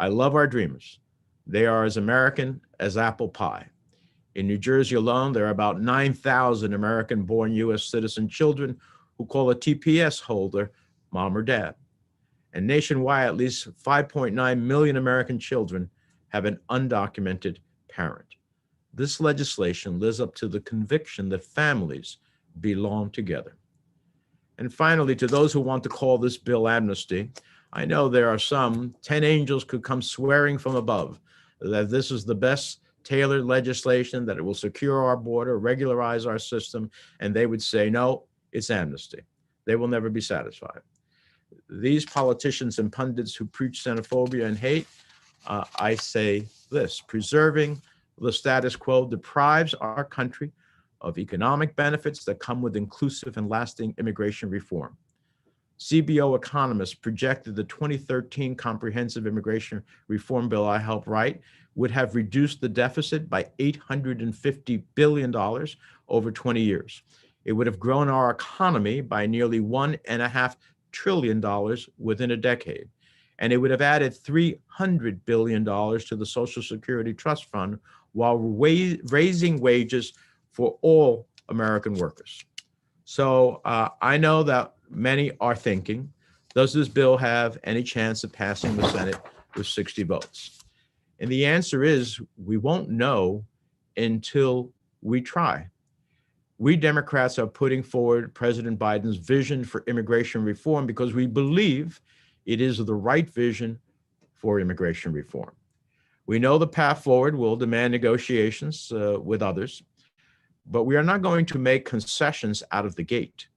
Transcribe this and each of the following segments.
I love our dreamers. They are as American as apple pie. In New Jersey alone, there are about 9,000 American-born U.S. citizen children who call a TPS holder mom or dad. And nationwide, at least 5.9 million American children have an undocumented parent. This legislation lives up to the conviction that families belong together. And finally, to those who want to call this bill amnesty, I know there are some 10 angels could come swearing from above that this is the best tailored legislation, that it will secure our border, regularize our system, and they would say, no, it's amnesty. They will never be satisfied. These politicians and pundits who preach xenophobia and hate, I say this: preserving the status quo deprives our country of economic benefits that come with inclusive and lasting immigration reform. CBO economists projected the 2013 Comprehensive Immigration Reform Bill I helped write would have reduced the deficit by $850 billion over 20 years. It would have grown our economy by nearly $1.5 trillion within a decade. And it would have added $300 billion to the Social Security Trust Fund while raising wages for all American workers. So I know that many are thinking, does this bill have any chance of passing the Senate with 60 votes? And the answer is, we won't know until we try. We Democrats are putting forward President Biden's vision for immigration reform because we believe it is the right vision for immigration reform. We know the path forward will demand negotiations with others, but we are not going to make concessions out of the gate.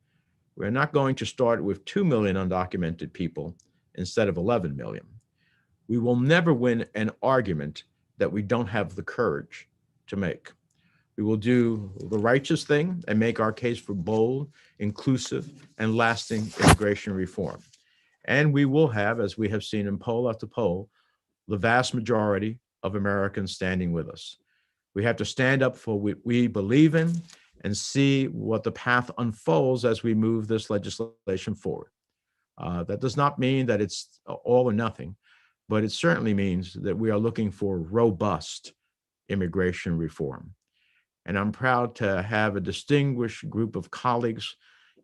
We're not going to start with 2 million undocumented people instead of 11 million. We will never win an argument that we don't have the courage to make. We will do the righteous thing and make our case for bold, inclusive, and lasting immigration reform. And we will have, as we have seen in poll after poll, the vast majority of Americans standing with us. We have to stand up for what we believe in and see what the path unfolds as we move this legislation forward. That does not mean that it's all or nothing, but it certainly means that we are looking for robust immigration reform. And I'm proud to have a distinguished group of colleagues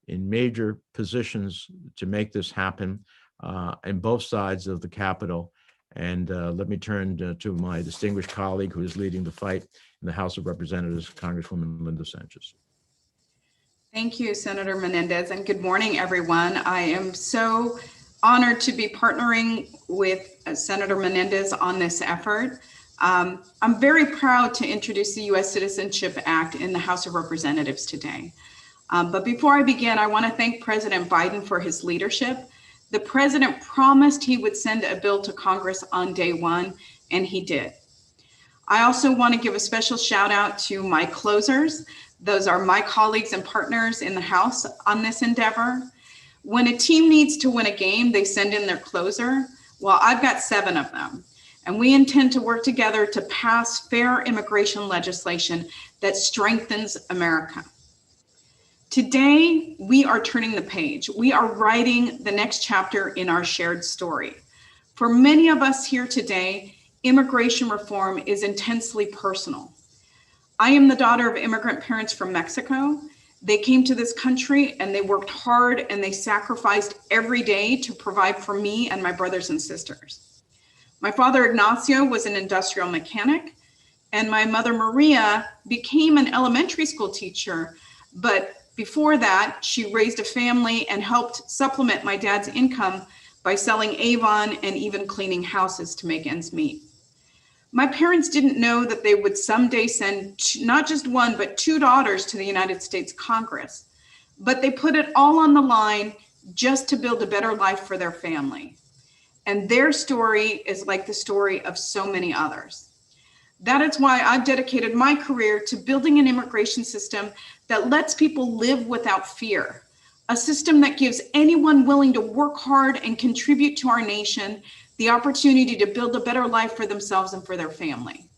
in major positions to make this happen on both sides of the Capitol. And let me turn to my distinguished colleague who is leading the fight in the House of Representatives, Congresswoman Linda Sanchez. Thank you, Senator Menendez, and good morning, everyone. I am so honored to be partnering with Senator Menendez on this effort. I'm very proud to introduce the U.S. Citizenship Act in the House of Representatives today. But before I begin, I want to thank President Biden for his leadership. The president promised he would send a bill to Congress on day one, and he did. I also want to give a special shout out to my closers. Those are my colleagues and partners in the House on this endeavor. When a team needs to win a game, they send in their closer. Well, I've got 7 of them, and we intend to work together to pass fair immigration legislation that strengthens America. Today, we are turning the page. We are writing the next chapter in our shared story. For many of us here today, immigration reform is intensely personal. I am the daughter of immigrant parents from Mexico. They came to this country and they worked hard and they sacrificed every day to provide for me and my brothers and sisters. My father, Ignacio, was an industrial mechanic, and my mother, Maria, became an elementary school teacher. But before that, she raised a family and helped supplement my dad's income by selling Avon and even cleaning houses to make ends meet. My parents didn't know that they would someday send not just 1, but 2 daughters to the United States Congress, but they put it all on the line just to build a better life for their family. And their story is like the story of so many others. That is why I've dedicated my career to building an immigration system that lets people live without fear, a system that gives anyone willing to work hard and contribute to our nation the opportunity to build a better life for themselves and for their family.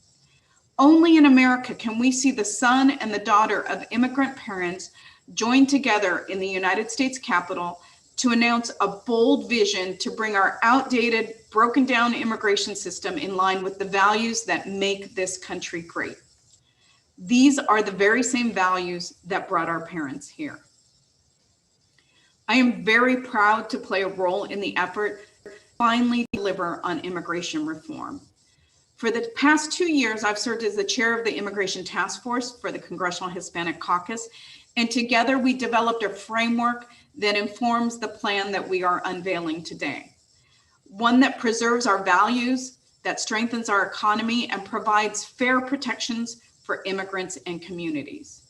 Only in America can we see the son and the daughter of immigrant parents join together in the United States Capitol to announce a bold vision to bring our outdated, broken down immigration system in line with the values that make this country great. These are the very same values that brought our parents here. I am very proud to play a role in the effort to finally deliver on immigration reform. For the past 2 years, I've served as the chair of the Immigration Task Force for the Congressional Hispanic Caucus, and together we developed a framework that informs the plan that we are unveiling today. One that preserves our values, that strengthens our economy, and provides fair protections for immigrants and communities.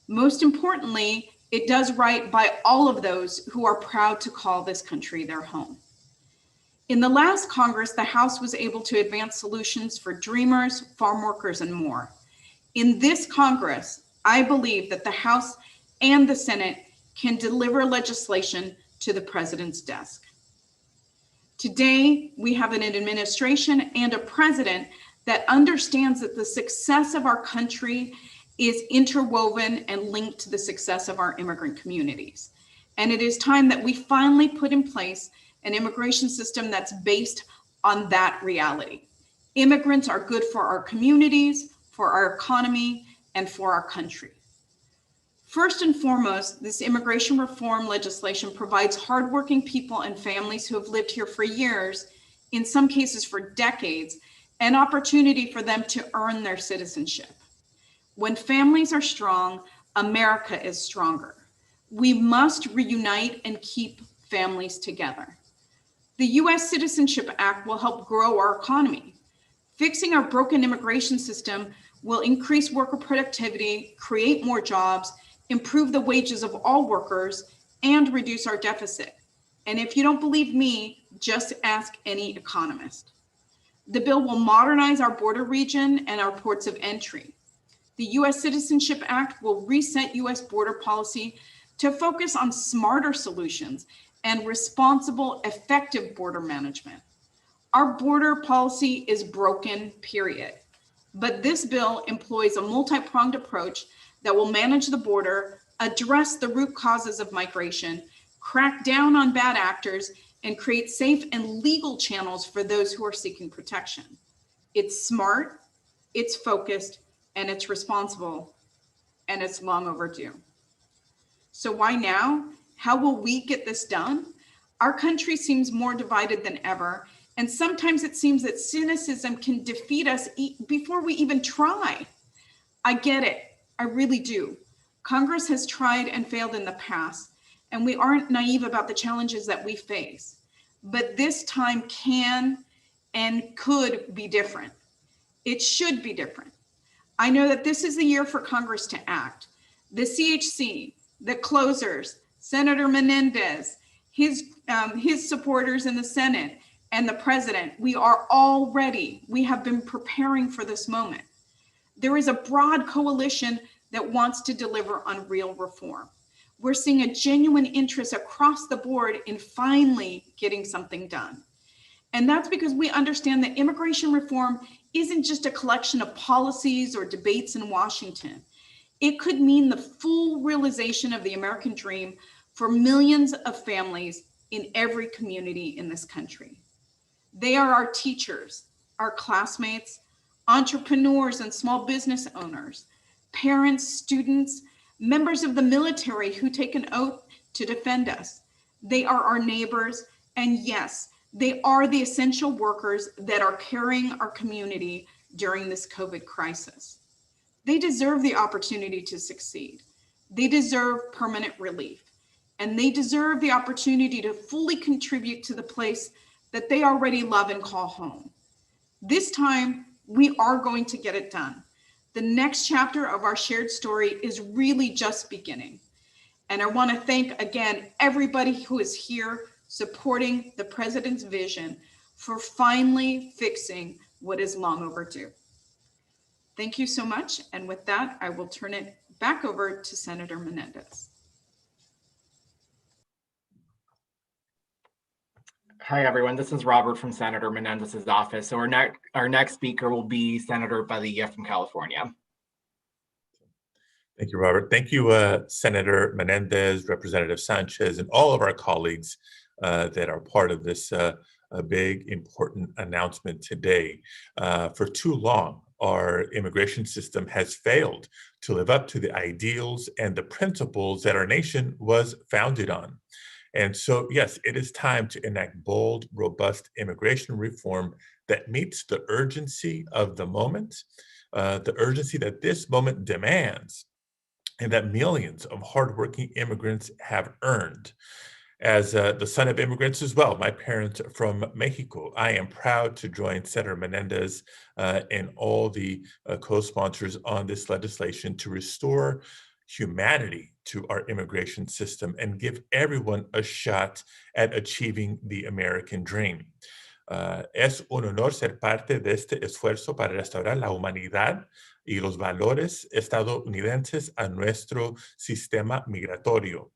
Most importantly, it does right by all of those who are proud to call this country their home. In the last Congress, the House was able to advance solutions for dreamers, farm workers, and more. In this Congress, I believe that the House and the Senate can deliver legislation to the president's desk. Today, we have an administration and a president that understands that the success of our country is interwoven and linked to the success of our immigrant communities. And it is time that we finally put in place an immigration system that's based on that reality. Immigrants are good for our communities, for our economy, and for our country. First and foremost, this immigration reform legislation provides hardworking people and families who have lived here for years, in some cases for decades, an opportunity for them to earn their citizenship. When families are strong, America is stronger. We must reunite and keep families together. The U.S. Citizenship Act will help grow our economy. Fixing our broken immigration system will increase worker productivity, create more jobs, improve the wages of all workers, and reduce our deficit. And if you don't believe me, just ask any economist. The bill will modernize our border region and our ports of entry. The U.S. Citizenship Act will reset U.S. border policy to focus on smarter solutions and responsible, effective border management. Our border policy is broken, period. But this bill employs a multi-pronged approach that will manage the border, address the root causes of migration, crack down on bad actors, and create safe and legal channels for those who are seeking protection. It's smart, it's focused, and it's responsible, and it's long overdue. So why now? How will we get this done? Our country seems more divided than ever, and sometimes it seems that cynicism can defeat us before we even try. I get it, I really do. Congress has tried and failed in the past, and we aren't naive about the challenges that we face. But this time can and could be different. It should be different. I know that this is the year for Congress to act. The CHC, the closers, Senator Menendez, his supporters in the Senate, and the president, we are all ready. We have been preparing for this moment. There is a broad coalition that wants to deliver on real reform. We're seeing a genuine interest across the board in finally getting something done. And that's because we understand that immigration reform isn't just a collection of policies or debates in Washington. It could mean the full realization of the American dream for millions of families in every community in this country. They are our teachers, our classmates, entrepreneurs and small business owners, parents, students, members of the military who take an oath to defend us. They are our neighbors, and yes, they are the essential workers that are carrying our community during this COVID crisis. They deserve the opportunity to succeed. They deserve permanent relief, and they deserve the opportunity to fully contribute to the place that they already love and call home. This time, we are going to get it done. The next chapter of our shared story is really just beginning. And I want to thank again everybody who is here supporting the president's vision for finally fixing what is long overdue. Thank you so much. And with that, I will turn it back over to Senator Menendez. Hi, everyone. This is Robert from Senator Menendez's office. So our next speaker will be Senator Padilla from California. Thank you, Robert. Thank you, Senator Menendez, Representative Sanchez, and all of our colleagues that are part of this a big, important announcement today. For too long, our immigration system has failed to live up to the ideals and the principles that our nation was founded on. And so, yes, it is time to enact bold, robust immigration reform that meets the urgency of the moment, the urgency that this moment demands, and that millions of hardworking immigrants have earned. As the son of immigrants as well, my parents are from Mexico, I am proud to join Senator Menendez and all the co-sponsors on this legislation to restore humanity to our immigration system and give everyone a shot at achieving the American dream. Es un honor ser parte de este esfuerzo para restaurar la humanidad y los valores estadounidenses a nuestro sistema migratorio.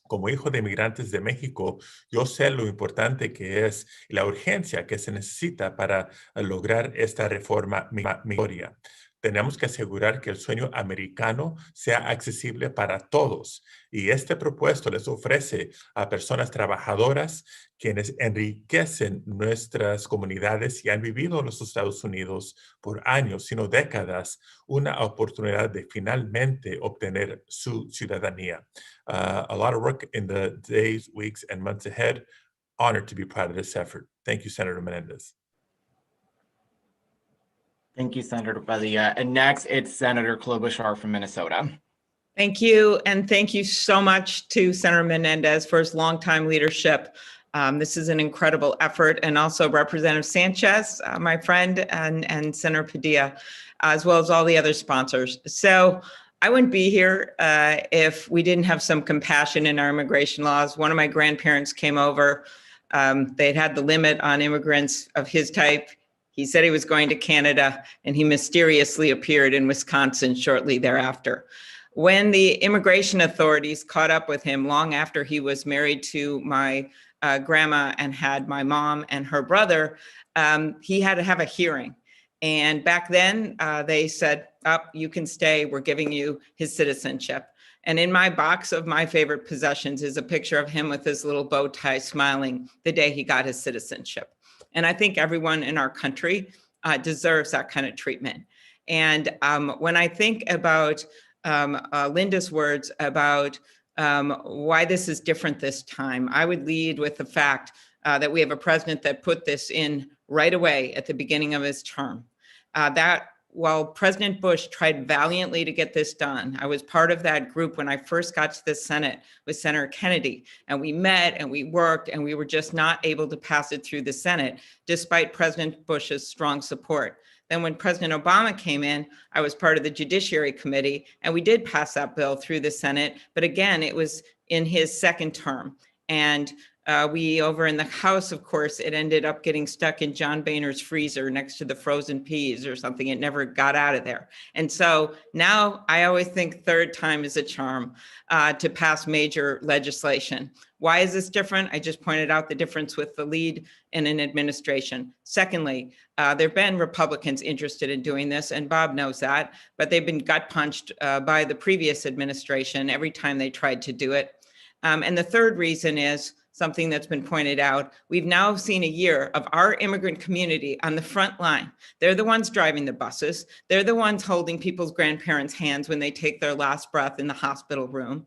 Como hijo de inmigrantes de México, yo sé lo importante que es y la urgencia que se necesita para lograr esta reforma migratoria. Tenemos que asegurar que el sueño americano sea accesible para todos. Y este propuesto les ofrece a personas trabajadoras quienes enriquecen nuestras comunidades y han vivido en los Estados Unidos por años, sino décadas, una oportunidad de finalmente obtener su ciudadanía. A lot of work in the days, weeks, and months ahead. Honored to be part of this effort. Thank you, Senator Menendez. Thank you, Senator Padilla. And next, it's Senator Klobuchar from Minnesota. Thank you, and thank you so much to Senator Menendez for his longtime leadership. This is an incredible effort, and also Representative Sanchez, my friend, and Senator Padilla, as well as all the other sponsors. So I wouldn't be here if we didn't have some compassion in our immigration laws. One of my grandparents came over. They'd had the limit on immigrants of his type. He said he was going to Canada, and he mysteriously appeared in Wisconsin shortly thereafter. When the immigration authorities caught up with him long after he was married to my grandma and had my mom and her brother, he had to have a hearing. And back then they said, you can stay, we're giving you his citizenship. And in my box of my favorite possessions is a picture of him with his little bow tie smiling the day he got his citizenship. And I think everyone in our country deserves that kind of treatment. And when I think about Linda's words about why this is different this time, I would lead with the fact that we have a president that put this in right away at the beginning of his term. That while President Bush tried valiantly to get this done, I was part of that group when I first got to the Senate with Senator Kennedy, and we met and we worked, and we were just not able to pass it through the Senate, despite President Bush's strong support. Then when President Obama came in, I was part of the Judiciary Committee, and we did pass that bill through the Senate, but again, it was in his second term. And we over in the House, of course, it ended up getting stuck in John Boehner's freezer next to the frozen peas or something. It never got out of there. And so now I always think third time is a charm to pass major legislation. Why is this different? I just pointed out the difference with the lead in an administration. Secondly, there have been Republicans interested in doing this, and Bob knows that, but they've been gut punched by the previous administration every time they tried to do it. And the third reason is something that's been pointed out. We've now seen a year of our immigrant community on the front line. They're the ones driving the buses. They're the ones holding people's grandparents' hands when they take their last breath in the hospital room.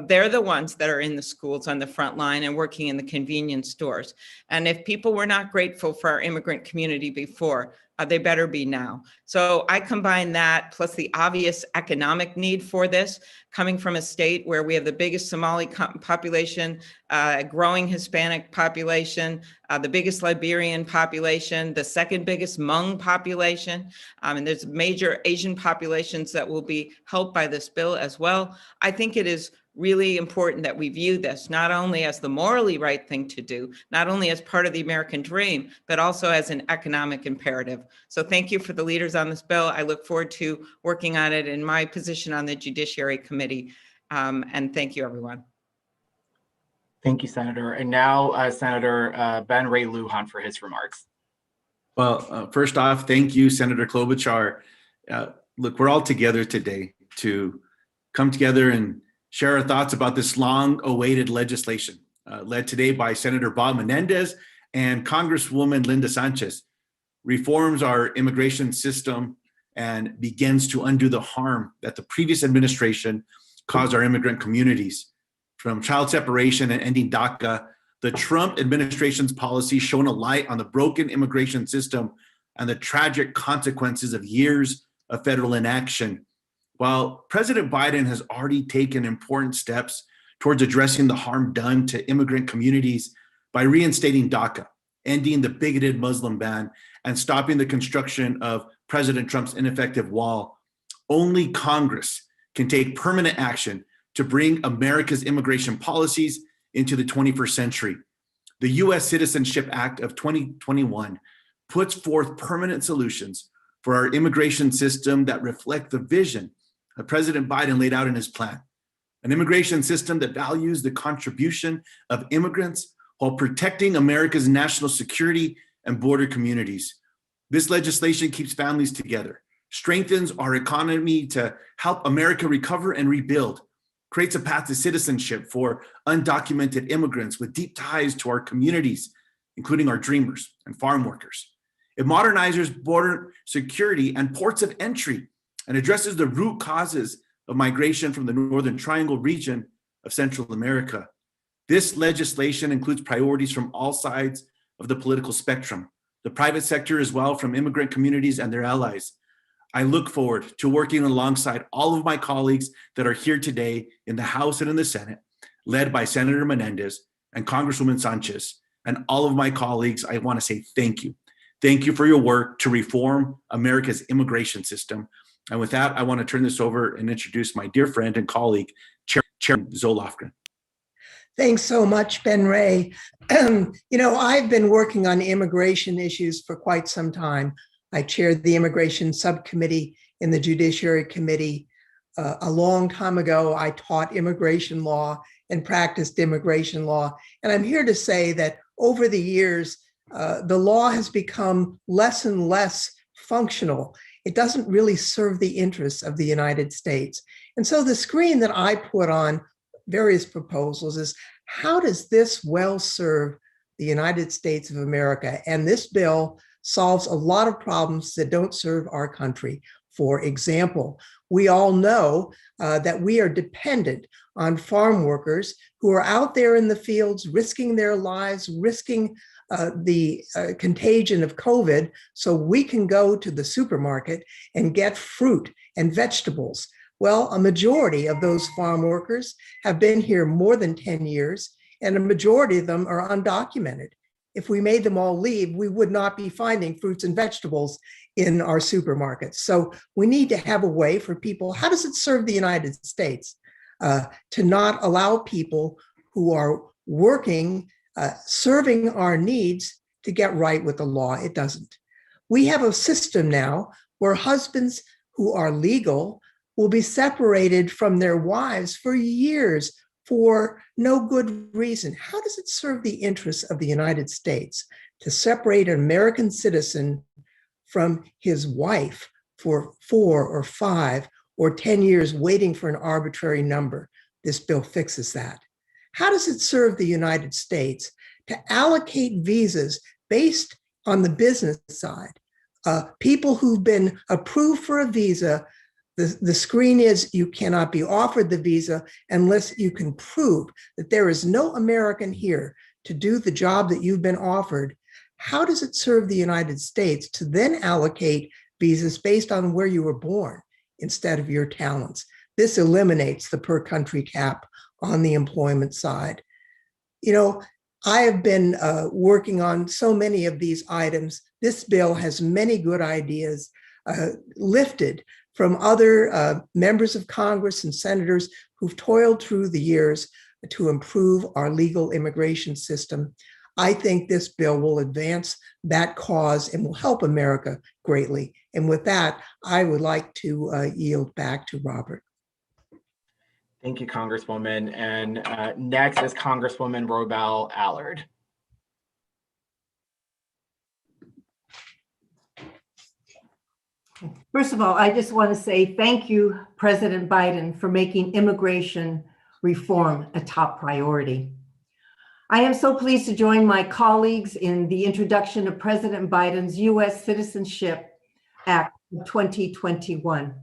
They're the ones that are in the schools on the front line and working in the convenience stores. And if people were not grateful for our immigrant community before, they better be now. So I combine that plus the obvious economic need for this, coming from a state where we have the biggest Somali population, growing Hispanic population, the biggest Liberian population, the second biggest Hmong population, and there's major Asian populations that will be helped by this bill as well. I think it is really important that we view this not only as the morally right thing to do, not only as part of the American dream, but also as an economic imperative. So thank you for the leaders on this bill. I look forward to working on it in my position on the Judiciary Committee. And thank you, everyone. Thank you, Senator. And now Senator Ben Ray Lujan for his remarks. Well, first off, thank you, Senator Klobuchar. Look, we're all together today to come together and share our thoughts about this long-awaited legislation, led today by Senator Bob Menendez and Congresswoman Linda Sanchez. Reforms our immigration system and begins to undo the harm that the previous administration caused our immigrant communities. From child separation and ending DACA, the Trump administration's policies shone a light on the broken immigration system and the tragic consequences of years of federal inaction. While President Biden has already taken important steps towards addressing the harm done to immigrant communities by reinstating DACA, ending the bigoted Muslim ban, and stopping the construction of President Trump's ineffective wall, only Congress can take permanent action to bring America's immigration policies into the 21st century. The U.S. Citizenship Act of 2021 puts forth permanent solutions for our immigration system that reflect the vision that President Biden laid out in his plan. An immigration system that values the contribution of immigrants while protecting America's national security and border communities. This legislation keeps families together, strengthens our economy to help America recover and rebuild, creates a path to citizenship for undocumented immigrants with deep ties to our communities, including our dreamers and farm workers. It modernizes border security and ports of entry and addresses the root causes of migration from the Northern Triangle region of Central America. This legislation includes priorities from all sides of the political spectrum, the private sector as well, from immigrant communities and their allies. I look forward to working alongside all of my colleagues that are here today in the House and in the Senate, led by Senator Menendez and Congresswoman Sanchez, and all of my colleagues. I want to say thank you. Thank you for your work to reform America's immigration system. And with that, I want to turn this over and introduce my dear friend and colleague, Chairman Zoe Lofgren. Thanks so much, Ben Ray. I've been working on immigration issues for quite some time. I chaired the Immigration Subcommittee in the Judiciary Committee. A long time ago, I taught immigration law and practiced immigration law. And I'm here to say that over the years, the law has become less and less functional. It doesn't really serve the interests of the United States. And so the screen that I put on various proposals is, how does this well serve the United States of America? And this bill solves a lot of problems that don't serve our country. For example, we all know that we are dependent on farm workers who are out there in the fields, risking their lives, risking the contagion of COVID, so we can go to the supermarket and get fruit and vegetables. Well, a majority of those farm workers have been here more than 10 years, and a majority of them are undocumented. If we made them all leave, we would not be finding fruits and vegetables in our supermarkets. So we need to have a way for people. How does it serve the United States to not allow people who are working, serving our needs, to get right with the law? It doesn't. We have a system now where husbands who are legal will be separated from their wives for years for no good reason. How does it serve the interests of the United States to separate an American citizen from his wife for 4 or 5 or 10 years waiting for an arbitrary number? This bill fixes that. How does it serve the United States to allocate visas based on the business side? People who've been approved for a visa, the screen is you cannot be offered the visa unless you can prove that there is no American here to do the job that you've been offered. How does it serve the United States to then allocate visas based on where you were born instead of your talents? This eliminates the per country cap on the employment side. I have been working on so many of these items. This bill has many good ideas lifted from other members of Congress and senators who've toiled through the years to improve our legal immigration system. I think this bill will advance that cause and will help America greatly. And with that, I would like to yield back to Robert. Thank you, Congresswoman. And next is Congresswoman Robel Allard. First of all, I just want to say thank you, President Biden, for making immigration reform a top priority. I am so pleased to join my colleagues in the introduction of President Biden's U.S. Citizenship Act of 2021.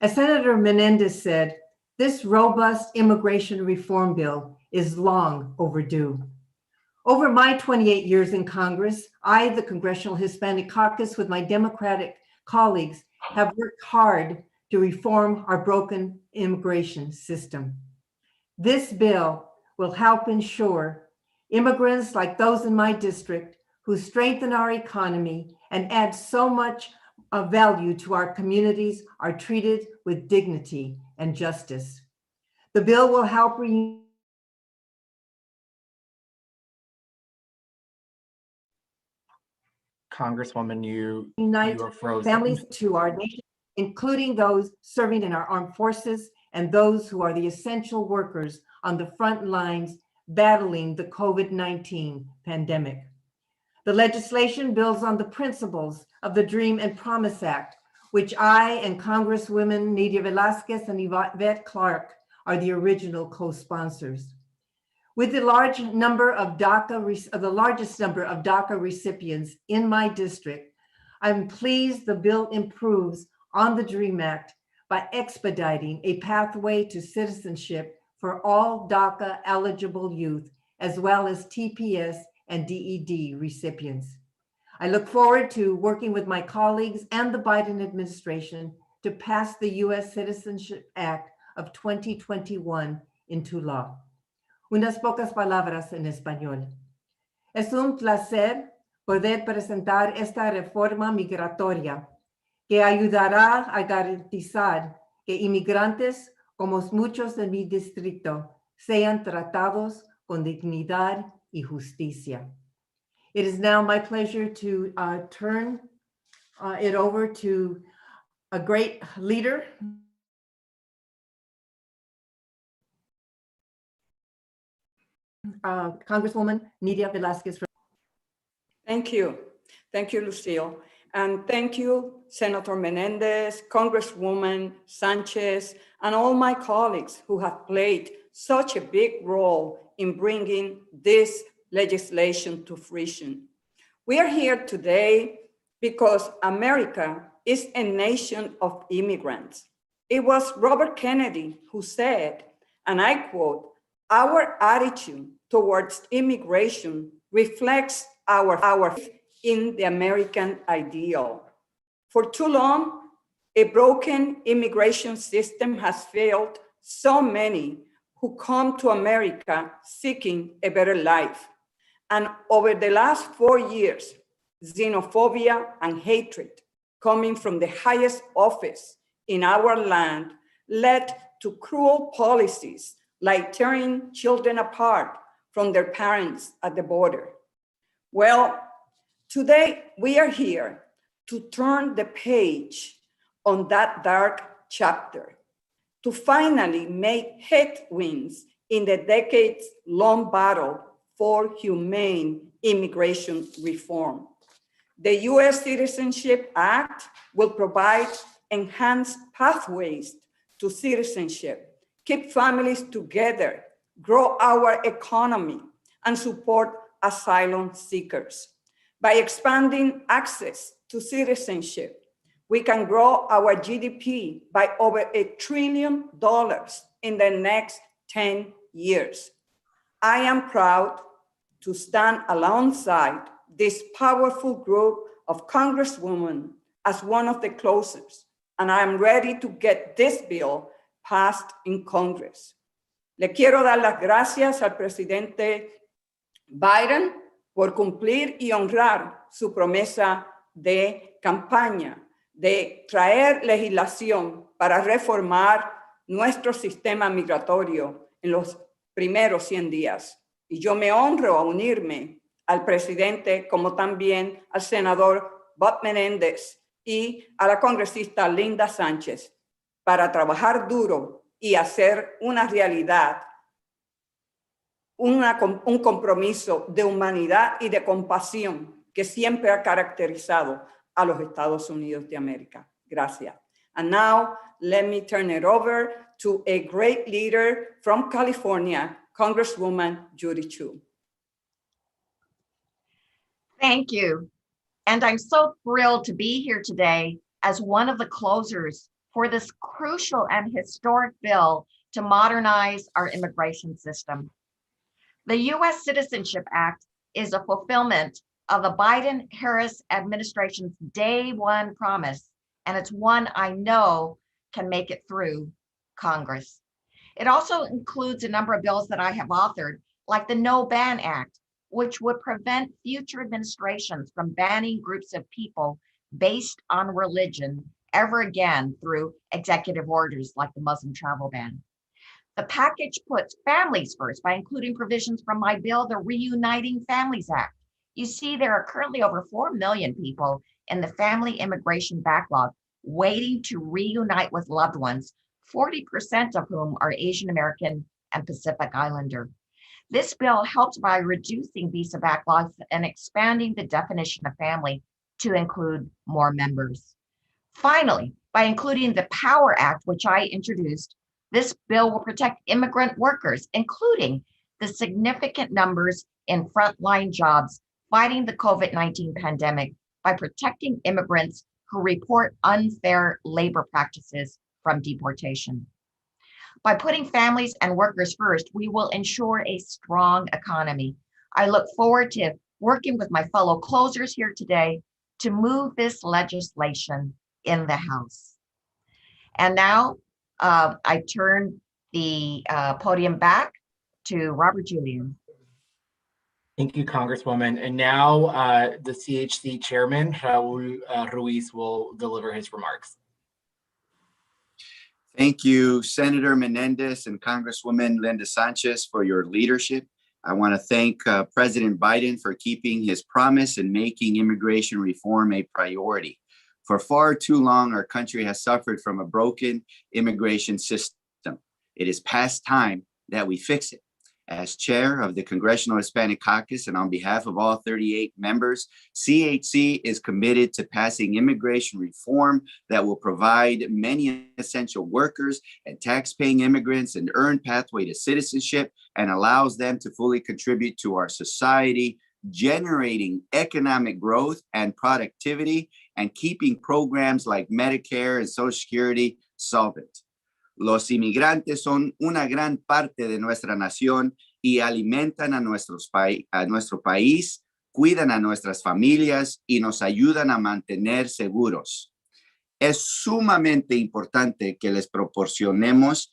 As Senator Menendez said, this robust immigration reform bill is long overdue. Over my 28 years in Congress, I, the Congressional Hispanic Caucus, with my Democratic colleagues, have worked hard to reform our broken immigration system. This bill will help ensure immigrants like those in my district, who strengthen our economy and add so much value to our communities, are treated with dignity and justice. The bill will help Congresswoman, you unite are frozen. families to our nation, including those serving in our armed forces and those who are the essential workers on the front lines battling the COVID-19 pandemic. The legislation builds on the principles of the Dream and Promise Act, which I and Congresswomen Nydia Velázquez and Yvette Clark are the original co-sponsors. With the largest number of DACA recipients in my district, I'm pleased the bill improves on the DREAM Act by expediting a pathway to citizenship for all DACA eligible youth, as well as TPS and DED recipients. I look forward to working with my colleagues and the Biden administration to pass the U.S. Citizenship Act of 2021 into law. Unas pocas palabras en español. Es un placer poder presentar esta reforma migratoria que ayudará a garantizar que inmigrantes, como muchos de mi distrito, sean tratados con dignidad y justicia. It is now my pleasure to turn it over to a great leader. Congresswoman Nydia Velázquez. Thank you. Thank you, Lucille. And thank you, Senator Menendez, Congresswoman Sanchez, and all my colleagues who have played such a big role in bringing this legislation to fruition. We are here today because America is a nation of immigrants. It was Robert Kennedy who said, and I quote, "Our attitude towards immigration reflects our faith in the American ideal. For too long, a broken immigration system has failed so many who come to America seeking a better life. And over the last 4 years, xenophobia and hatred coming from the highest office in our land led to cruel policies like tearing children apart from their parents at the border. Well, today we are here to turn the page on that dark chapter, to finally make headwinds in the decades-long battle for humane immigration reform. The U.S. Citizenship Act will provide enhanced pathways to citizenship, keep families together, grow our economy, and support asylum seekers. By expanding access to citizenship, we can grow our GDP by over $1 trillion in the next 10 years. I am proud to stand alongside this powerful group of Congresswomen as one of the closest, and I am ready to get this bill passed in Congress. Le quiero dar las gracias al presidente Biden por cumplir y honrar su promesa de campaña de traer legislación para reformar nuestro sistema migratorio en los primeros 100 días. Y yo me honro a unirme al presidente, como también al senador Bob Menéndez y a la congresista Linda Sánchez, para trabajar duro y hacer una realidad, un compromiso de humanidad y de compasión que siempre ha caracterizado a los Estados Unidos de América. Gracias. And now let me turn it over to a great leader from California, Congresswoman Judy Chu. Thank you. And I'm so thrilled to be here today as one of the closers for this crucial and historic bill to modernize our immigration system. The U.S. Citizenship Act is a fulfillment of the Biden-Harris administration's day one promise, and it's one I know can make it through Congress. It also includes a number of bills that I have authored, like the No Ban Act, which would prevent future administrations from banning groups of people based on religion ever again through executive orders like the Muslim travel ban. The package puts families first by including provisions from my bill, the Reuniting Families Act. You see, there are currently over 4 million people in the family immigration backlog waiting to reunite with loved ones, 40% of whom are Asian American and Pacific Islander. This bill helps by reducing visa backlogs and expanding the definition of family to include more members. Finally, by including the POWER Act, which I introduced, this bill will protect immigrant workers, including the significant numbers in frontline jobs fighting the COVID-19 pandemic by protecting immigrants who report unfair labor practices from deportation. By putting families and workers first, we will ensure a strong economy. I look forward to working with my fellow closers here today to move this legislation in the House. And now I turn the podium back to Robert Julian. Thank you, Congresswoman. And now the CHC Chairman, Raul Ruiz, will deliver his remarks. Thank you, Senator Menendez and Congresswoman Linda Sanchez, for your leadership. I want to thank President Biden for keeping his promise and making immigration reform a priority. For far too long, our country has suffered from a broken immigration system. It is past time that we fix it. As chair of the Congressional Hispanic Caucus and on behalf of all 38 members, CHC is committed to passing immigration reform that will provide many essential workers and tax-paying immigrants an earned pathway to citizenship and allows them to fully contribute to our society, generating economic growth and productivity and keeping programs like Medicare and Social Security solvent. Los inmigrantes son una gran parte de nuestra nación y alimentan a nuestro país, cuidan a nuestras familias y nos ayudan a mantener seguros. Es sumamente importante que les proporcionemos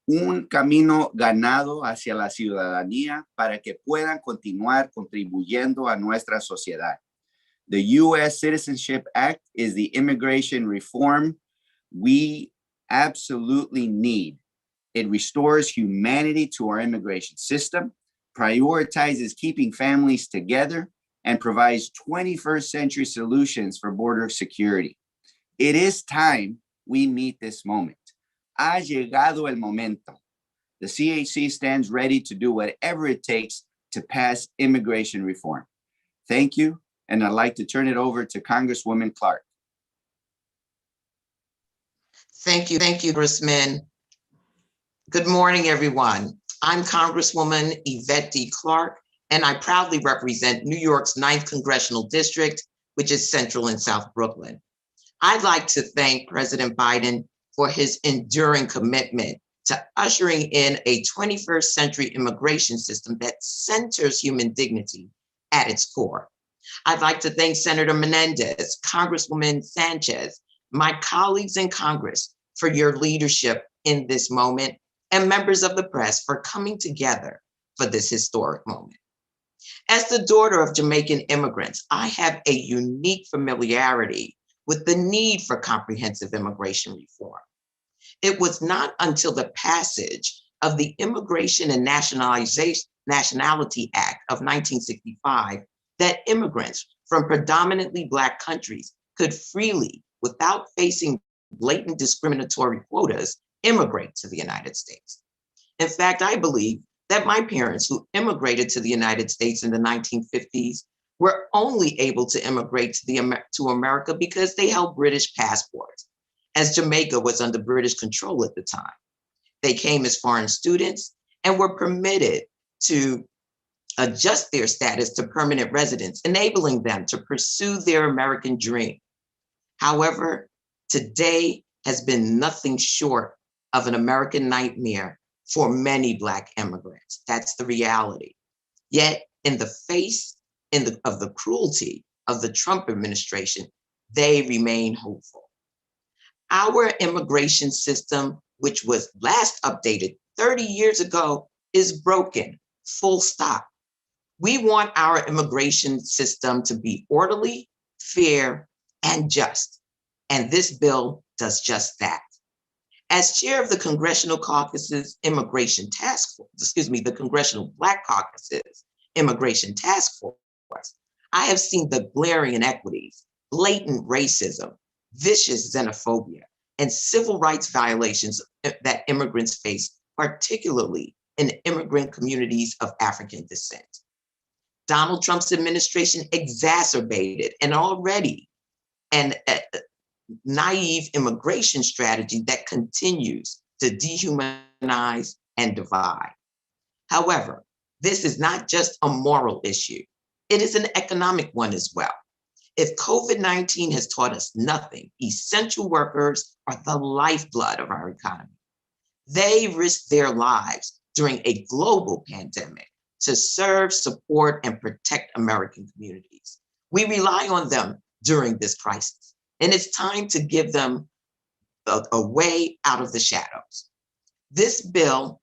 un camino ganado hacia la ciudadanía para que puedan continuar contribuyendo a nuestra sociedad. The U.S. Citizenship Act is the immigration reform we absolutely need. It restores humanity to our immigration system, prioritizes keeping families together, and provides 21st century solutions for border security. It is time we meet this moment. Ha llegado el momento. The CHC stands ready to do whatever it takes to pass immigration reform. Thank you, and I'd like to turn it over to Congresswoman Clark. Thank you, Congressman. Good morning, everyone. I'm Congresswoman Yvette D. Clark, and I proudly represent New York's 9th Congressional District, which is Central and South Brooklyn. I'd like to thank President Biden for his enduring commitment to ushering in a 21st century immigration system that centers human dignity at its core. I'd like to thank Senator Menendez, Congresswoman Sanchez, my colleagues in Congress for your leadership in this moment, and members of the press for coming together for this historic moment. As the daughter of Jamaican immigrants, I have a unique familiarity with the need for comprehensive immigration reform. It was not until the passage of the Immigration and Nationality Act of 1965 that immigrants from predominantly Black countries could freely, without facing blatant discriminatory quotas, immigrate to the United States. In fact, I believe that my parents who immigrated to the United States in the 1950s were only able to immigrate to America because they held British passports, as Jamaica was under British control at the time. They came as foreign students and were permitted to adjust their status to permanent residence, enabling them to pursue their American dream. However, today has been nothing short of an American nightmare for many Black immigrants. That's the reality. Yet, in the face of the cruelty of the Trump administration, they remain hopeful. Our immigration system, which was last updated 30 years ago, is broken, full stop. We want our immigration system to be orderly, fair, and just. And this bill does just that. As chair of the Congressional Caucus's Immigration Task Force, the Congressional Black Caucus's Immigration Task Force, I have seen the glaring inequities, blatant racism, vicious xenophobia, and civil rights violations that immigrants face, particularly in immigrant communities of African descent. Donald Trump's administration exacerbated an already naive immigration strategy that continues to dehumanize and divide. However, this is not just a moral issue. It is an economic one as well. If COVID-19 has taught us nothing, essential workers are the lifeblood of our economy. They risked their lives during a global pandemic to serve, support, and protect American communities. We rely on them during this crisis, and it's time to give them a way out of the shadows. This bill,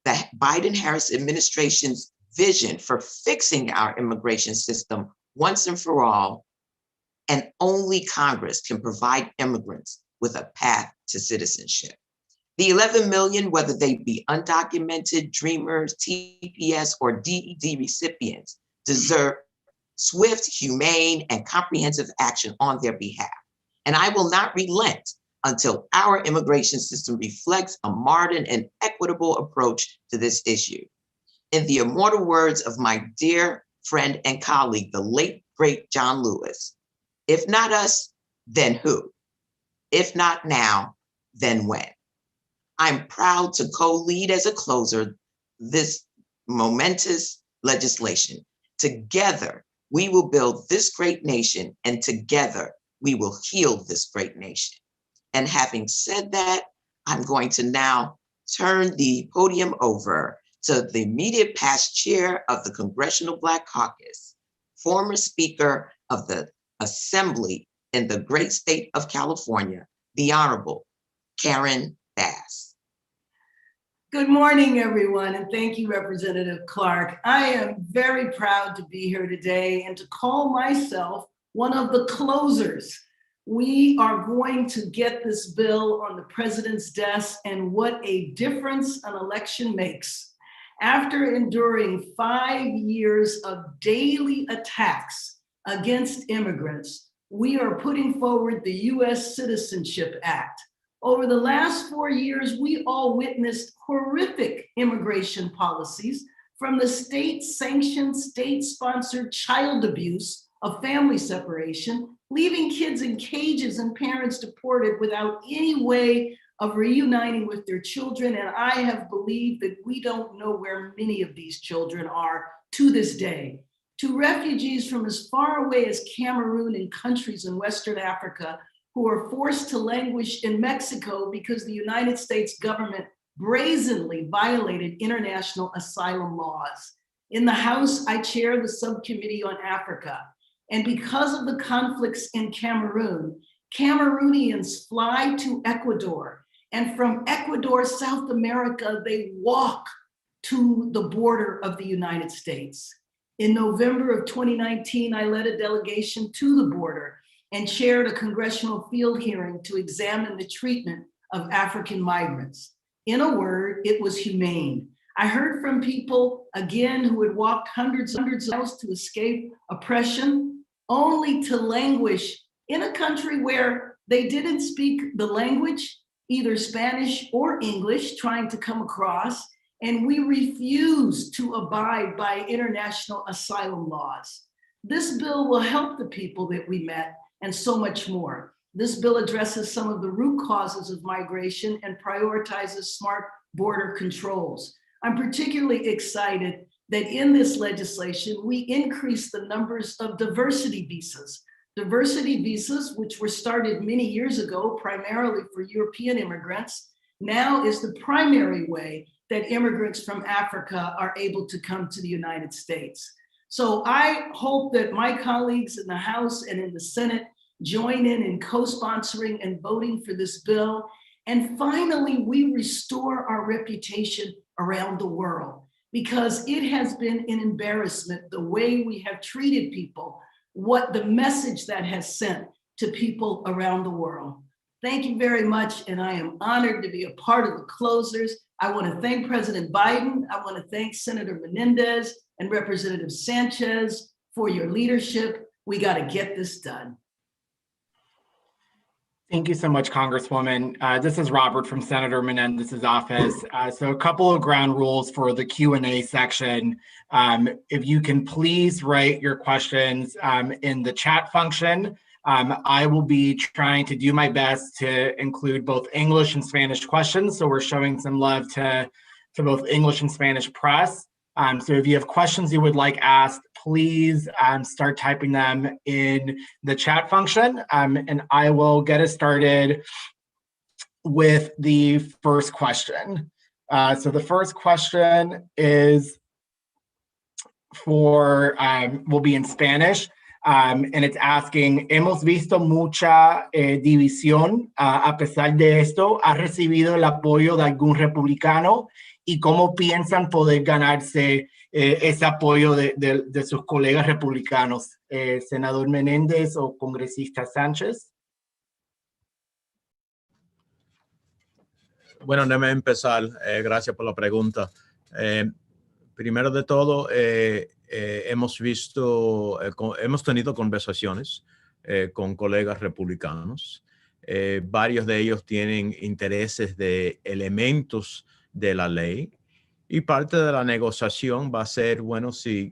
the Biden-Harris administration's vision for fixing our immigration system once and for all, and only Congress can provide immigrants with a path to citizenship. The 11 million, whether they be undocumented, dreamers, TPS, or DED recipients, deserve swift, humane, and comprehensive action on their behalf. And I will not relent until our immigration system reflects a modern and equitable approach to this issue. In the immortal words of my dear friend and colleague, the late, great John Lewis, if not us, then who? If not now, then when? I'm proud to co-lead as a closer this momentous legislation. Together, we will build this great nation, and together, we will heal this great nation. And having said that, I'm going to now turn the podium over to the immediate past chair of the Congressional Black Caucus, former Speaker of the Assembly in the great state of California, the Honorable Karen Bass. Good morning, everyone, and thank you, Representative Clark. I am very proud to be here today and to call myself one of the closers. We are going to get this bill on the president's desk, and what a difference an election makes. After enduring 5 years of daily attacks against immigrants, we are putting forward the U.S. Citizenship Act. Over the last 4 years, we all witnessed horrific immigration policies, from the state-sanctioned, state-sponsored child abuse of family separation, leaving kids in cages and parents deported without any way of reuniting with their children. And I have believed that we don't know where many of these children are to this day. To refugees from as far away as Cameroon and countries in Western Africa who are forced to languish in Mexico because the United States government brazenly violated international asylum laws. In the House, I chair the subcommittee on Africa. And because of the conflicts in Cameroon, Cameroonians fly to Ecuador. And from Ecuador, South America, they walk to the border of the United States. In November of 2019, I led a delegation to the border and chaired a congressional field hearing to examine the treatment of African migrants. In a word, it was humane. I heard from people, again, who had walked hundreds of miles to escape oppression, only to languish in a country where they didn't speak the language, either Spanish or English, trying to come across, and we refused to abide by international asylum laws. This bill will help the people that we met and so much more. This bill addresses some of the root causes of migration and prioritizes smart border controls. I'm particularly excited that in this legislation, we increase the numbers of diversity visas. Diversity visas, which were started many years ago, primarily for European immigrants, now is the primary way that immigrants from Africa are able to come to the United States. So I hope that my colleagues in the House and in the Senate join in co-sponsoring and voting for this bill. And finally, we restore our reputation around the world, because it has been an embarrassment the way we have treated people, what the message that has sent to people around the world. Thank you very much, and I am honored to be a part of the closers. I want to thank President Biden. I want to thank Senator Menendez and Representative Sanchez for your leadership. We got to get this done. Thank you so much, Congresswoman. This is Robert from Senator Menendez's office. So a couple of ground rules for the Q&A section. If you can please write your questions in the chat function. I will be trying to do my best to include both English and Spanish questions. So we're showing some love to both English and Spanish press. So if you have questions you would like asked, please start typing them in the chat function, and I will get us started with the first question. So the first question is will be in Spanish, and it's asking, hemos visto mucha división, a pesar de esto, ¿ha recibido el apoyo de algún republicano? ¿Y cómo piensan poder ganarse ese apoyo de sus colegas republicanos? Senador Menéndez o congresista Sánchez. Bueno, déjame empezar. Gracias por la pregunta. Primero de todo, hemos tenido conversaciones con colegas republicanos. Varios de ellos tienen intereses de elementos de la ley, y parte de la negociación va a ser, bueno, si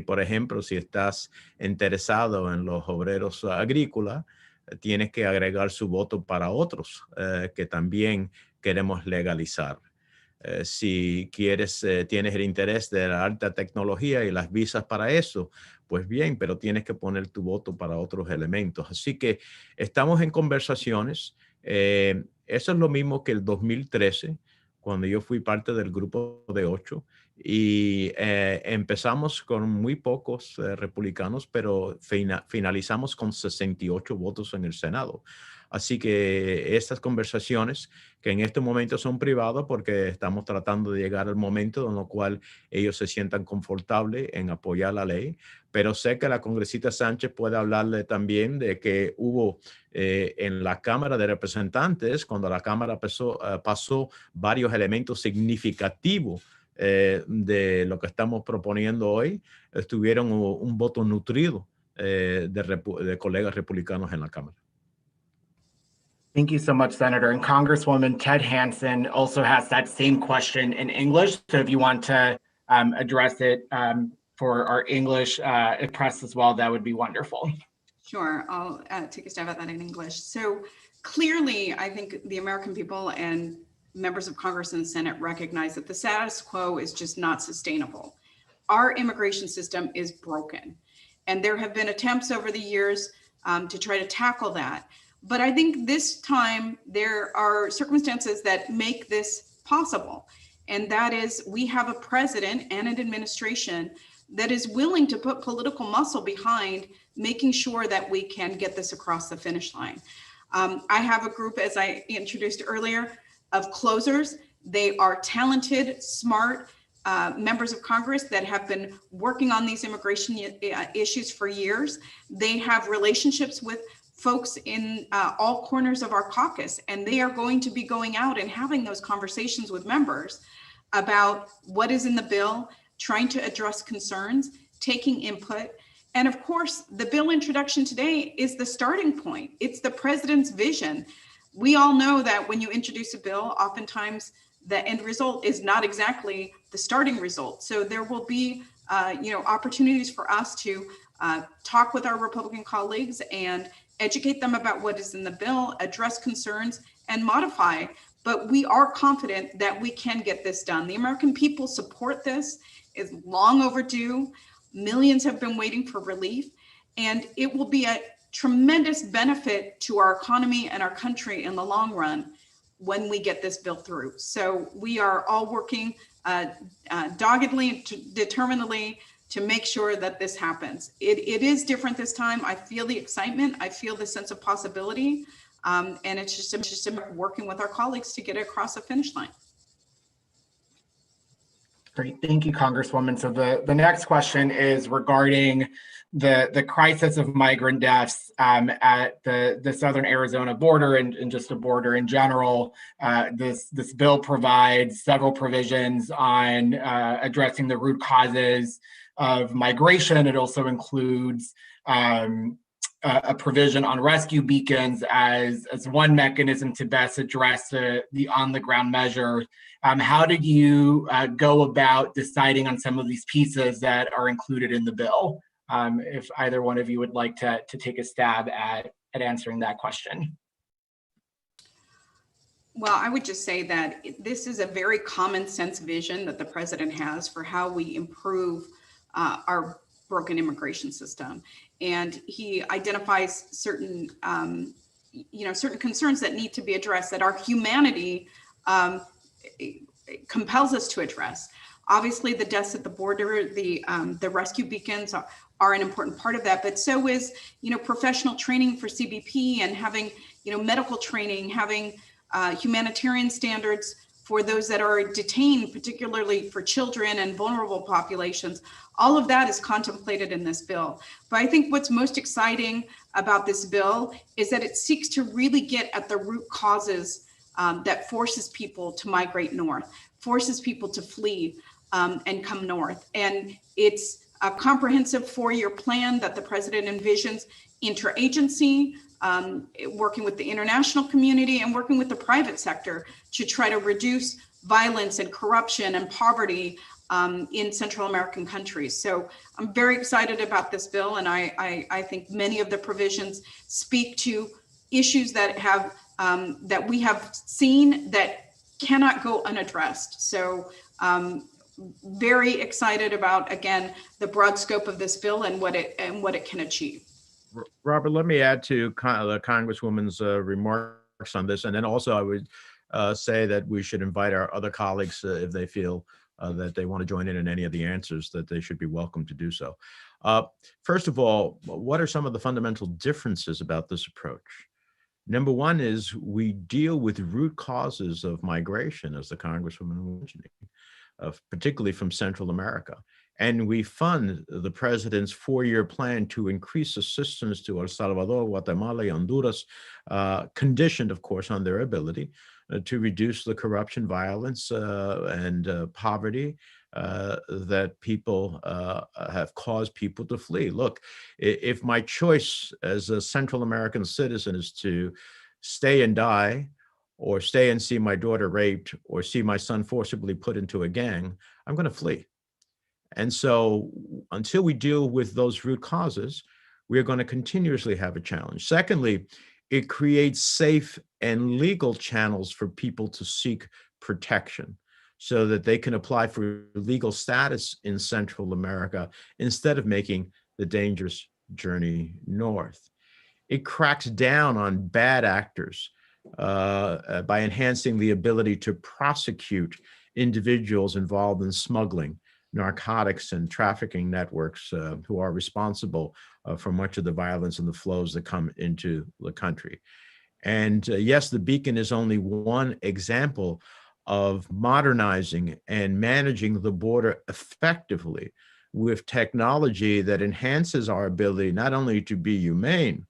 por ejemplo, si estás interesado en los obreros agrícolas, tienes que agregar su voto para otros que también queremos legalizar. Si tienes el interés de la alta tecnología y las visas para eso, pues bien, pero tienes que poner tu voto para otros elementos. Así que estamos en conversaciones. Eso es lo mismo que el 2013, cuando yo fui parte del grupo de 8 y empezamos con muy pocos republicanos, pero finalizamos con 68 votos en el Senado. Así que estas conversaciones, que en este momento son privadas porque estamos tratando de llegar al momento en el cual ellos se sientan confortables en apoyar la ley, pero sé que la congresista Sánchez puede hablarle también de que hubo en la Cámara de Representantes, cuando la Cámara pasó varios elementos significativos de lo que estamos proponiendo hoy, tuvieron un voto nutrido de colegas republicanos en la Cámara. Thank you so much, Senator. And Congresswoman Ted Hansen also has that same question in English. So if you want to address it for our English press as well, that would be wonderful. Sure, I'll take a stab at that in English. So clearly, I think the American people and members of Congress and the Senate recognize that the status quo is just not sustainable. Our immigration system is broken, and there have been attempts over the years to try to tackle that. But I think this time there are circumstances that make this possible. And that is, we have a president and an administration that is willing to put political muscle behind making sure that we can get this across the finish line. I have a group, as I introduced earlier, of closers. They are talented, smart members of Congress that have been working on these immigration issues for years. They have relationships with folks in all corners of our caucus, and they are going to be going out and having those conversations with members about what is in the bill, trying to address concerns, taking input. And of course, the bill introduction today is the starting point. It's the president's vision. We all know that when you introduce a bill, oftentimes the end result is not exactly the starting result. So there will be opportunities for us to talk with our Republican colleagues and educate them about what is in the bill, address concerns, and modify. But we are confident that we can get this done. The American people support this. It's long overdue. Millions have been waiting for relief, and it will be a tremendous benefit to our economy and our country in the long run when we get this bill through. So we are all working doggedly, determinedly to make sure that this happens. It is different this time. I feel the excitement. I feel the sense of possibility. And it's just working with our colleagues to get it across the finish line. Great, thank you, Congresswoman. So the next question is regarding the crisis of migrant deaths at the southern Arizona border and just the border in general. This bill provides several provisions on addressing the root causes of migration. It also includes a provision on rescue beacons as one mechanism to best address the on-the-ground measure. How did you go about deciding on some of these pieces that are included in the bill? If either one of you would like to take a stab at answering that question. Well, I would just say that this is a very common sense vision that the president has for how we improve our broken immigration system. And he identifies certain, certain concerns that need to be addressed, that our humanity compels us to address. Obviously, the deaths at the border, the rescue beacons are an important part of that, but so is, professional training for CBP and having, medical training, having humanitarian standards for those that are detained, particularly for children and vulnerable populations. All of that is contemplated in this bill. But I think what's most exciting about this bill is that it seeks to really get at the root causes that forces people to migrate north, forces people to flee and come north. And it's a comprehensive 4-year plan that the president envisions, interagency, working with the international community and working with the private sector to try to reduce violence and corruption and poverty in Central American countries. So I'm very excited about this bill, and I think many of the provisions speak to issues that have that we have seen that cannot go unaddressed. So very excited about, again, the broad scope of this bill and what it can achieve. Robert, let me add to the Congresswoman's remarks on this. And then also I would say that we should invite our other colleagues if they feel that they want to join in any of the answers, that they should be welcome to do so. First of all, what are some of the fundamental differences about this approach? Number one is we deal with root causes of migration, as the Congresswoman was mentioning, particularly from Central America. And we fund the president's 4-year plan to increase assistance to El Salvador, Guatemala, and Honduras, conditioned, of course, on their ability to reduce the corruption, violence, and poverty that people have caused people to flee. Look, if my choice as a Central American citizen is to stay and die, or stay and see my daughter raped, or see my son forcibly put into a gang, I'm going to flee. And so until we deal with those root causes, we are going to continuously have a challenge. Secondly, it creates safe and legal channels for people to seek protection so that they can apply for legal status in Central America instead of making the dangerous journey north. It cracks down on bad actors by enhancing the ability to prosecute individuals involved in smuggling, narcotics, and trafficking networks who are responsible for much of the violence and the flows that come into the country. And yes, the beacon is only one example of modernizing and managing the border effectively with technology that enhances our ability not only to be humane,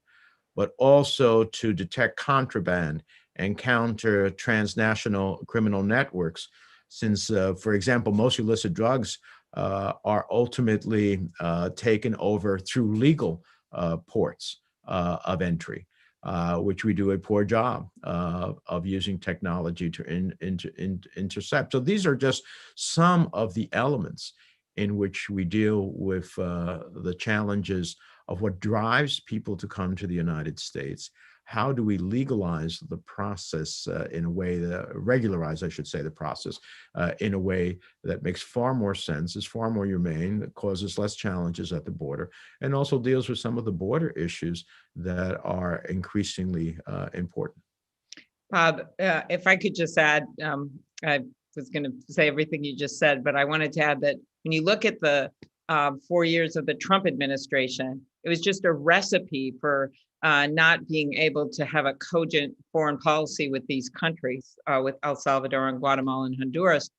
but also to detect contraband and counter transnational criminal networks. Since, for example, most illicit drugs are ultimately taken over through legal ports of entry, which we do a poor job of using technology to intercept. So these are just some of the elements in which we deal with the challenges of what drives people to come to the United States. How do we legalize the process in a way that, regularize, I should say, the process in a way that makes far more sense, is far more humane, that causes less challenges at the border, and also deals with some of the border issues that are increasingly important. Bob, if I could just add, I was going to say everything you just said, but I wanted to add that when you look at the 4 years of the Trump administration, it was just a recipe for not being able to have a cogent foreign policy with these countries, with El Salvador and Guatemala and Honduras,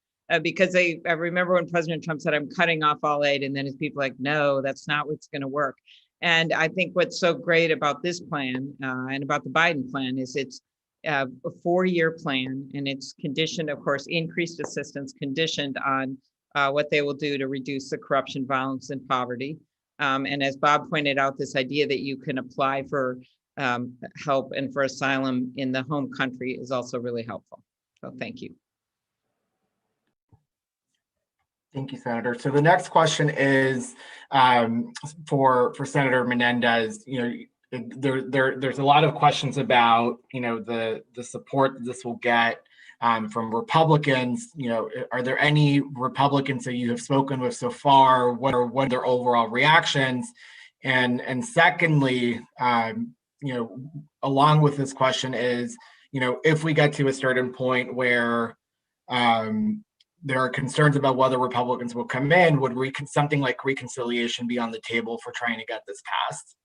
because I remember when President Trump said, I'm cutting off all aid, and then his people like, no, that's not what's going to work. And I think what's so great about this plan and about the Biden plan is it's a 4-year plan, and it's conditioned, of course, increased assistance conditioned on what they will do to reduce the corruption, violence, and poverty. And as Bob pointed out, this idea that you can apply for help and for asylum in the home country is also really helpful. So thank you. Thank you, Senator. So the next question is for Senator Menendez. There's a lot of questions about the support that this will get from Republicans. Are there any Republicans that you have spoken with so far? What are their overall reactions? And secondly, along with this question is, if we get to a certain point where there are concerns about whether Republicans will come in, would something like reconciliation be on the table for trying to get this passed?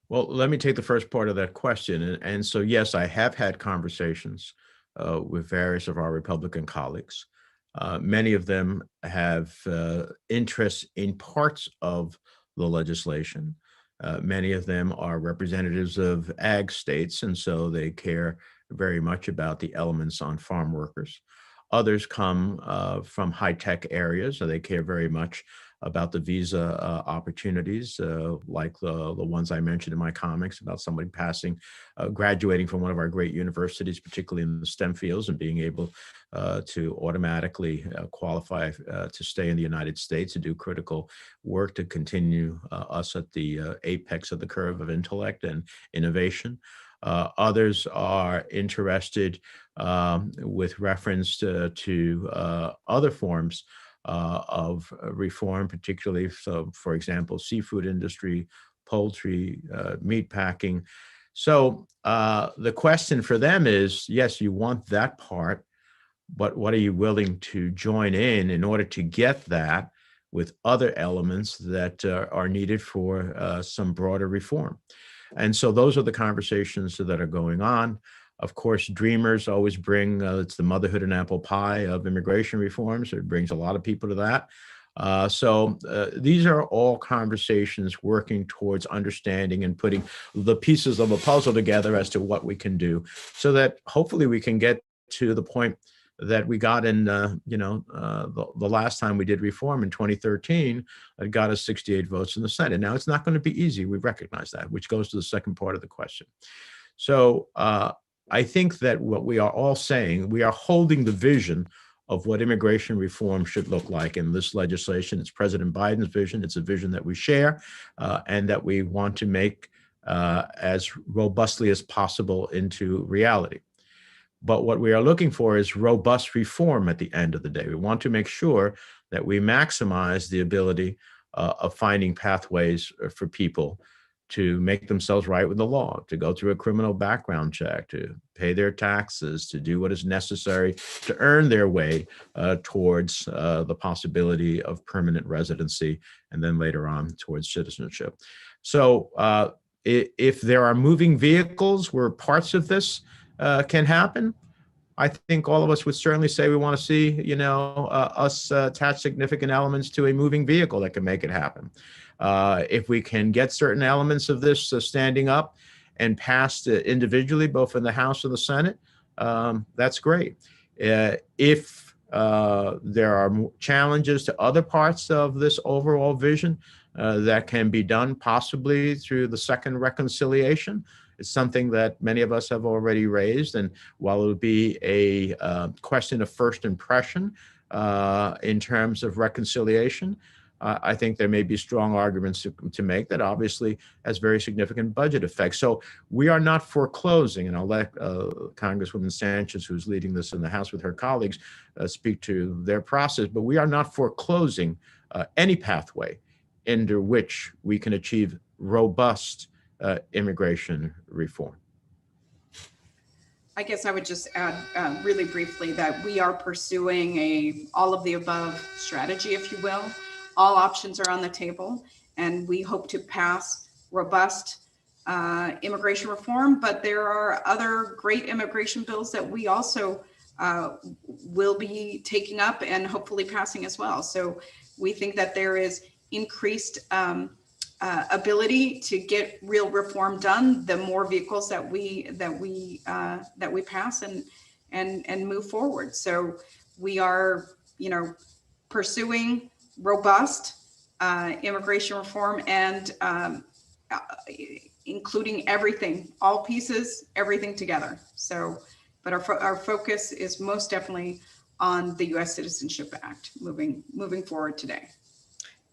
Well, let me take the first part of that question. And so, yes, I have had conversations with various of our Republican colleagues. Many of them have interests in parts of the legislation. Many of them are representatives of ag states, and so they care very much about the elements on farm workers. Others come from high-tech areas, so they care very much about the visa opportunities, like the ones I mentioned in my comments about somebody graduating from one of our great universities, particularly in the STEM fields, and being able to automatically qualify to stay in the United States to do critical work to continue us at the apex of the curve of intellect and innovation. Others are interested with reference to other forms of reform, particularly, so for example, seafood industry, poultry, meat packing. So the question for them is, yes, you want that part, but what are you willing to join in order to get that with other elements that are needed for some broader reform? And so those are the conversations that are going on. Of course, dreamers always bring, it's the motherhood and apple pie of immigration reform, so it brings a lot of people to that. So these are all conversations working towards understanding and putting the pieces of a puzzle together as to what we can do, so that hopefully we can get to the point that we got in, the last time we did reform in 2013, it got us 68 votes in the Senate. Now, it's not going to be easy. We recognize that, which goes to the second part of the question. So I think that what we are all saying, we are holding the vision of what immigration reform should look like in this legislation. It's President Biden's vision. It's a vision that we share and that we want to make as robustly as possible into reality. But what we are looking for is robust reform at the end of the day. We want to make sure that we maximize the ability of finding pathways for people to make themselves right with the law, to go through a criminal background check, to pay their taxes, to do what is necessary to earn their way towards the possibility of permanent residency, and then later on towards citizenship. So if there are moving vehicles where parts of this can happen, I think all of us would certainly say we want to see, us attach significant elements to a moving vehicle that can make it happen. If we can get certain elements of this standing up and passed individually, both in the House and the Senate, that's great. If there are challenges to other parts of this overall vision that can be done possibly through the second reconciliation, it's something that many of us have already raised. And while it would be a question of first impression, in terms of reconciliation. I think there may be strong arguments to make that obviously has very significant budget effects. So we are not foreclosing, and I'll let Congresswoman Sanchez, who's leading this in the House with her colleagues, speak to their process, but we are not foreclosing any pathway into which we can achieve robust immigration reform. I guess I would just add really briefly that we are pursuing a all of the above strategy, if you will. All options are on the table, and we hope to pass robust immigration reform, but there are other great immigration bills that we also will be taking up and hopefully passing as well. So we think that there is increased ability to get real reform done, the more vehicles that we pass and move forward. So we are, pursuing robust immigration reform and including everything, all pieces, everything together. So, but our focus is most definitely on the U.S. Citizenship Act moving forward today.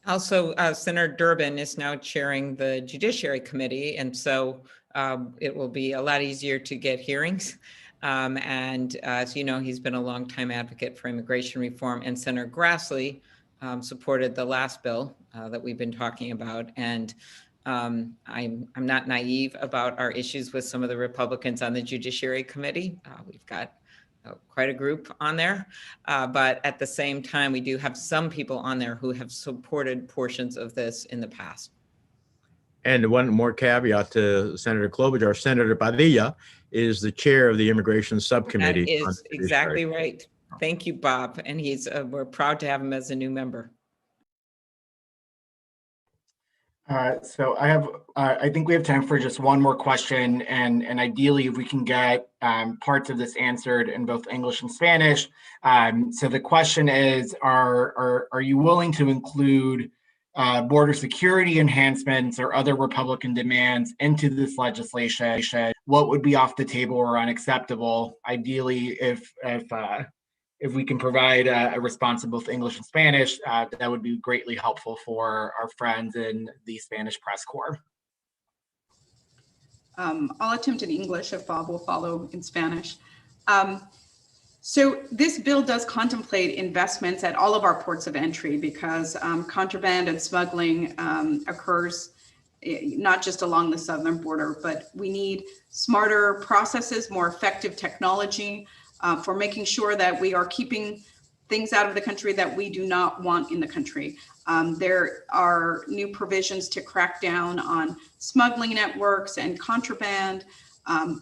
Also, Senator Durbin is now chairing the Judiciary Committee, and so it will be a lot easier to get hearings. And as you know, he's been a longtime advocate for immigration reform, and Senator Grassley supported the last bill that we've been talking about. And I'm not naive about our issues with some of the Republicans on the Judiciary Committee. We've got quite a group on there, but at the same time, we do have some people on there who have supported portions of this in the past. And one more caveat to Senator Klobuchar, Senator Padilla is the chair of the Immigration Subcommittee. That is exactly right. Thank you, Bob. And we're proud to have him as a new member. So I think we have time for just one more question, and ideally if we can get parts of this answered in both English and Spanish. So the question is, are you willing to include border security enhancements or other Republican demands into this legislation? What would be off the table or unacceptable? Ideally, if we can provide a response in both English and Spanish, that would be greatly helpful for our friends in the Spanish press corps. I'll attempt in English if Bob will follow in Spanish. So this bill does contemplate investments at all of our ports of entry because contraband and smuggling occurs not just along the southern border, but we need smarter processes, more effective technology, for making sure that we are keeping things out of the country that we do not want in the country. There are new provisions to crack down on smuggling networks and contraband,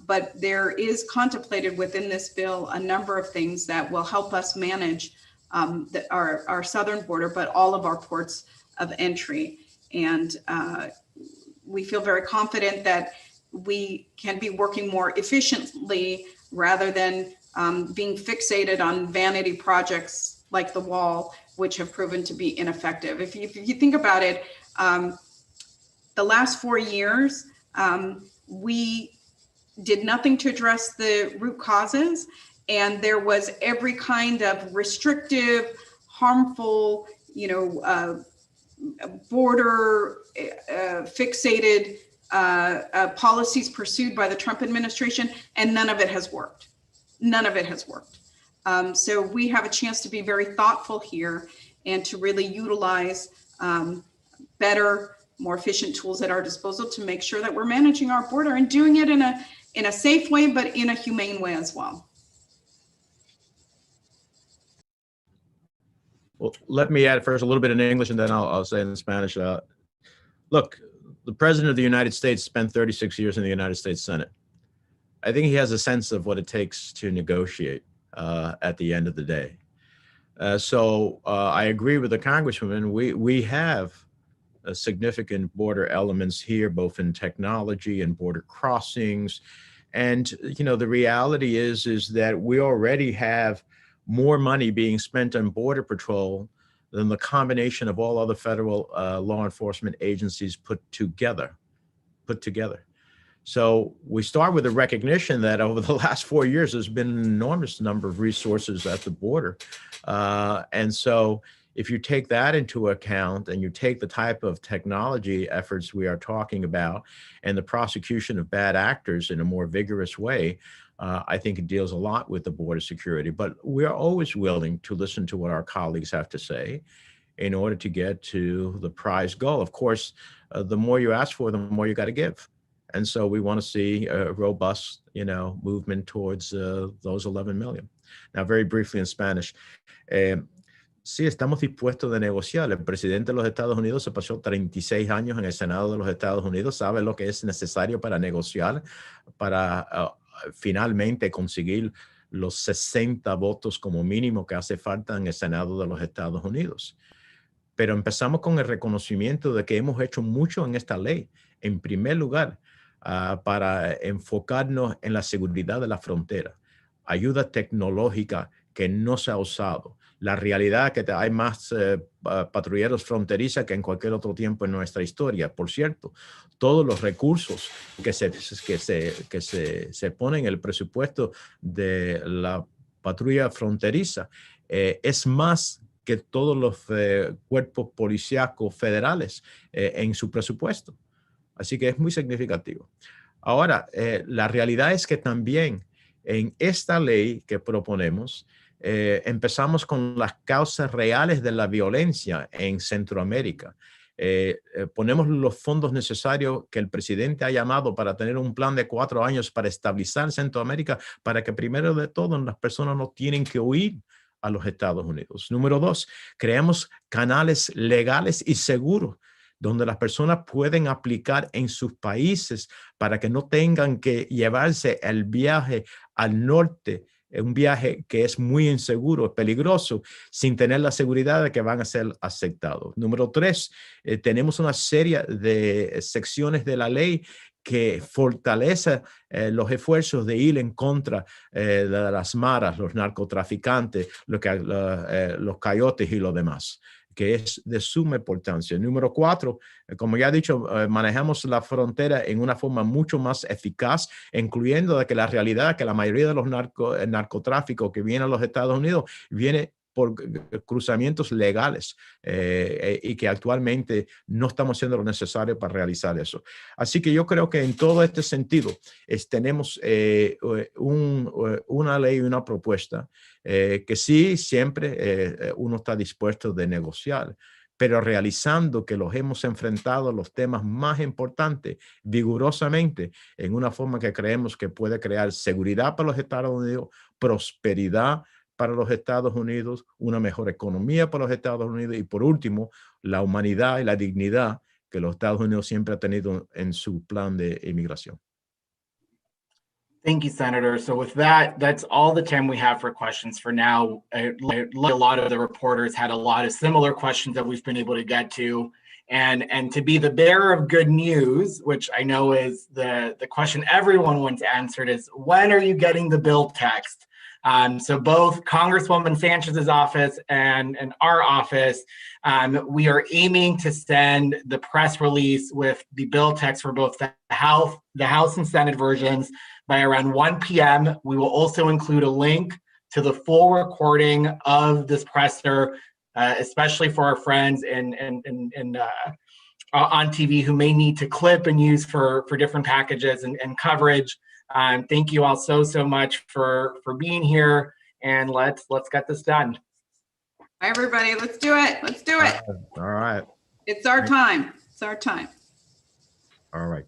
but there is contemplated within this bill a number of things that will help us manage our southern border, but all of our ports of entry. And we feel very confident that we can be working more efficiently rather than being fixated on vanity projects like the wall, which have proven to be ineffective. If you think about it, the last 4 years, we did nothing to address the root causes, and there was every kind of restrictive, harmful, border fixated policies pursued by the Trump administration, and none of it has worked. None of it has worked. So we have a chance to be very thoughtful here and to really utilize better, more efficient tools at our disposal to make sure that we're managing our border and doing it in a safe way, but in a humane way as well. Well, let me add first a little bit in English and then I'll say in Spanish. Look, the President of the United States spent 36 years in the United States Senate. I think he has a sense of what it takes to negotiate at the end of the day. So I agree with the Congresswoman. We have significant border elements here, both in technology and border crossings. And, the reality is that we already have more money being spent on Border Patrol than the combination of all other federal law enforcement agencies put together. So we start with the recognition that over the last 4 years, there's been an enormous number of resources at the border. And so if you take that into account and you take the type of technology efforts we are talking about and the prosecution of bad actors in a more vigorous way, I think it deals a lot with the border security. But we are always willing to listen to what our colleagues have to say in order to get to the prize goal. Of course, the more you ask for, the more you got to give. And so we want to see a robust, movement towards those 11 million. Now, very briefly in Spanish. Sí, estamos dispuestos de negociar. El presidente de los Estados Unidos se pasó 36 años en el Senado de los Estados Unidos, sabe lo que es necesario para negociar, para finalmente conseguir los 60 votos como mínimo que hace falta en el Senado de los Estados Unidos. Pero empezamos con el reconocimiento de que hemos hecho mucho en esta ley. En primer lugar, para enfocarnos en la seguridad de la frontera, ayuda tecnológica que no se ha usado. La realidad es que hay más patrulleros fronterizos que en cualquier otro tiempo en nuestra historia. Por cierto, todos los recursos que se ponen en el presupuesto de la patrulla fronteriza es más que todos los cuerpos policíacos federales en su presupuesto. Así que es muy significativo. Ahora, la realidad es que también en esta ley que proponemos, empezamos con las causas reales de la violencia en Centroamérica. Ponemos los fondos necesarios que el presidente ha llamado para tener un plan de 4 años para estabilizar Centroamérica, para que primero de todo las personas no tienen que huir a los Estados Unidos. Número 2, creamos canales legales y seguros donde las personas pueden aplicar en sus países para que no tengan que llevarse el viaje al norte, un viaje que es muy inseguro, peligroso, sin tener la seguridad de que van a ser aceptados. Número 3, tenemos una serie de secciones de la ley que fortalece los esfuerzos de ir en contra de las maras, los narcotraficantes, los coyotes y lo demás, que es de suma importancia. Número 4, como ya he dicho, manejamos la frontera en una forma mucho más eficaz, incluyendo de que la realidad es que la mayoría de los narcotráficos que vienen a los Estados Unidos viene por cruzamientos legales y que actualmente no estamos haciendo lo necesario para realizar eso. Así que yo creo que en todo este sentido tenemos una ley y una propuesta que sí siempre uno está dispuesto de negociar, pero realizando que los hemos enfrentado a los temas más importantes vigorosamente en una forma que creemos que puede crear seguridad para los Estados Unidos, prosperidad para los Estados Unidos, una mejor economía para los Estados Unidos y por último, la humanidad y la dignidad que los Estados Unidos siempre ha tenido en su plan de inmigración. Thank you, Senator. So with that, that's all the time we have for questions for now. A lot of the reporters had a lot of similar questions that we've been able to get to. And to be the bearer of good news, which I know is the question everyone wants answered, is when are you getting the bill text? So both Congresswoman Sanchez's office and our office, we are aiming to send the press release with the bill text for both the House and Senate versions by around 1 p.m. We will also include a link to the full recording of this presser, especially for our friends on TV who may need to clip and use for different packages and coverage. Thank you all so much for being here, and let's get this done. Hi, everybody. Let's do it. Let's do it. All right. It's our time. It's our time. All right.